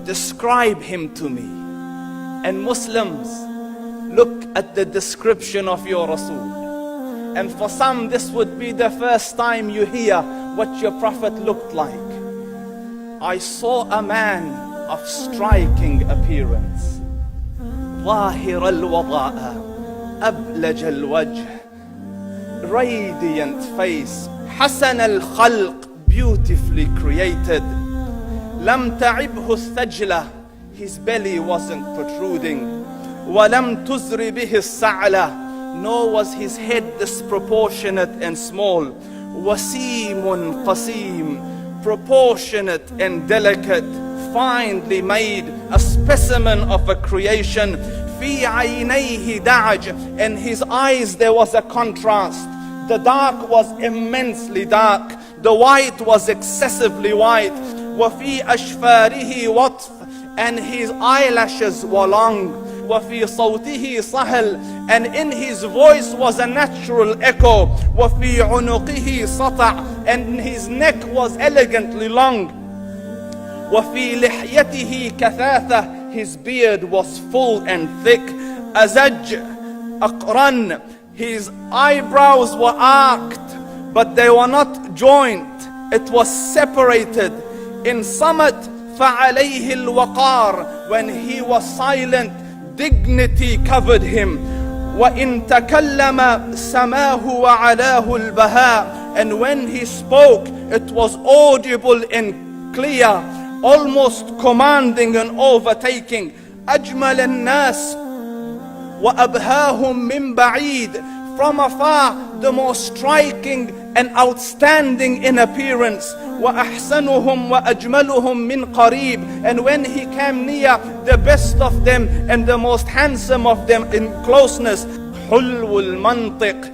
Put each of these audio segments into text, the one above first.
describe him to me. And Muslims, look at the description of your Rasul. And for some, this would be the first time you hear what your Prophet looked like. I saw a man of striking appearance. ظاهر الوضاء أبلج الوجه, radiant face, حسن الخلق, beautifully created. لم تعبه الثجلة, his belly wasn't protruding. ولم تزر به السعلة, nor was his head disproportionate and small. وسيم قسيم, proportionate and delicate, finely made, a specimen of a creation. في عينيه دعج, in his eyes there was a contrast. The dark was immensely dark, the white was excessively white. وفي أشفاره وطف, and his eyelashes were long. وفي صوته صهل, and in his voice was a natural echo. وفي عنقه سطع, and his neck was elegantly long. وفي لحيته كثاثة, his beard was full and thick. أزج أقرن, his eyebrows were arched, but they were not joined. It was separated. In summit فعليه الوقار, when he was silent, dignity covered him. وإن تكلم سماه وعلاه البهاء, and when he spoke, it was audible and clear, almost commanding and overtaking. أجمل الناس وأبهاهم من بعيد, from afar the most striking and outstanding in appearance. وأحسنهم وأجملهم من قريب, and when he came near, the best of them and the most handsome of them in closeness. حلو المنطق,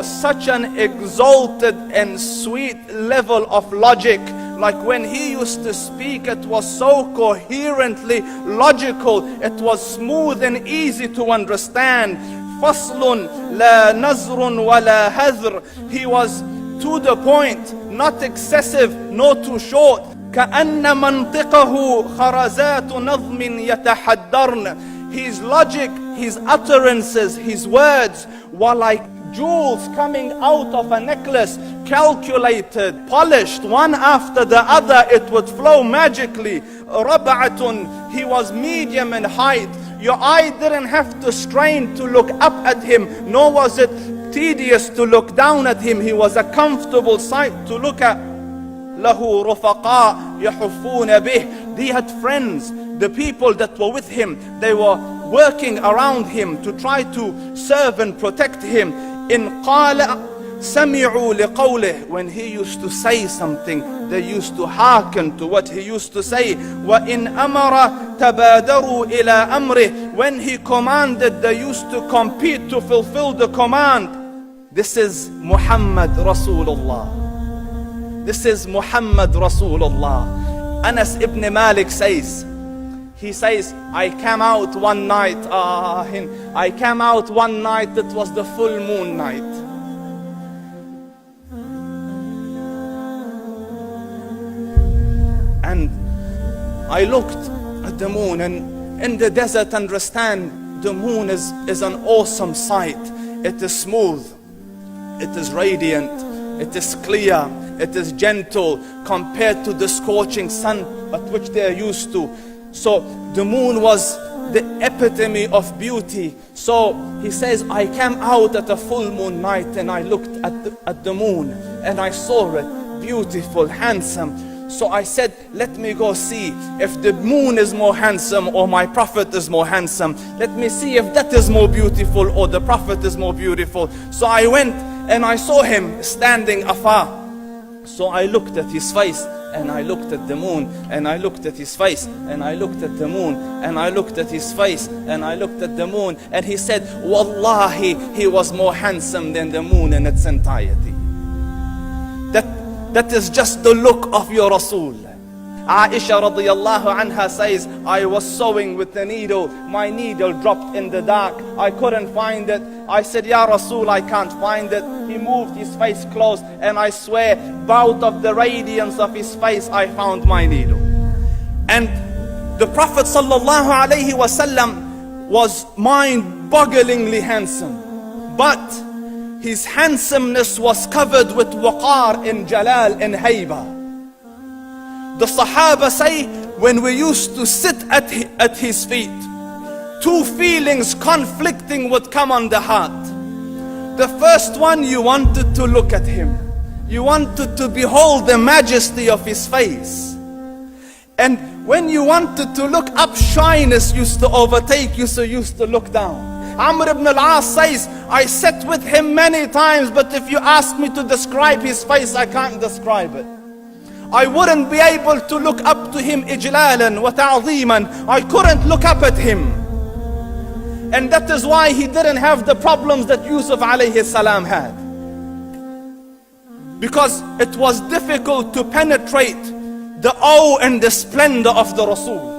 such an exalted and sweet level of logic. Like when he used to speak, it was so coherently logical, it was smooth and easy to understand. فصل لا نزر ولا هذر, he was to the point, not excessive nor too short. كأن منطقه خرزات نظم يتحدرن, his logic, his utterances, his words were like jewels coming out of a necklace, calculated, polished, one after the other, it would flow magically. ربعة, he was medium in height. Your eye didn't have to strain to look up at him, nor was it tedious to look down at him. He was a comfortable sight to look at. له رفقاء يحفون به, he had friends, the people that were with him, they were working around him to try to serve and protect him. إن قال سمعوا لقوله, when he used to say something, they used to hearken to what he used to say. وإن أمر تبادروا إلى أمره, when he commanded, they used to compete to fulfill the command. This is Muhammad Rasulullah. This is Muhammad Rasulullah. Anas ibn Malik says, he says, I came out one night, it was the full moon night. And I looked at the moon, and in the desert, understand, the moon is an awesome sight. It is smooth, it is radiant, it is clear, it is gentle compared to the scorching sun at which they are used to. So the moon was the epitome of beauty. So he says, I came out at a full moon night and I looked at the moon and I saw it beautiful, handsome. So I said, let me go see if the moon is more handsome or my Prophet is more handsome. Let me see if that is more beautiful or the Prophet is more beautiful. So I went and I saw him standing afar. So I looked at his face and I looked at the moon, and I looked at his face, and I looked at the moon, and I looked at his face, and I looked at the moon, and he said, Wallahi, he was more handsome than the moon in its entirety. That is just the look of your Rasul. Aisha radiyallahu anha says, I was sewing with the needle, my needle dropped in the dark, I couldn't find it. I said, Ya Rasul, I can't find it. He moved his face close, and I swear, out of the radiance of his face, I found my needle. And the Prophet sallallahu alaihi wasallam was mind-bogglingly handsome, but his handsomeness was covered with waqar and jalal and haiba. The Sahaba say, when we used to sit at his feet, two feelings conflicting would come on the heart. The first one, you wanted to look at him. You wanted to behold the majesty of his face. And when you wanted to look up, shyness used to overtake you, so you used to look down. Amr ibn al-As says, I sat with him many times, but if you ask me to describe his face, I can't describe it. I wouldn't be able to look up to him ijlalan wa ta'zeeman. I couldn't look up at him. And that is why he didn't have the problems that Yusuf alayhi salam had. Because it was difficult to penetrate the awe and the splendor of the Rasul.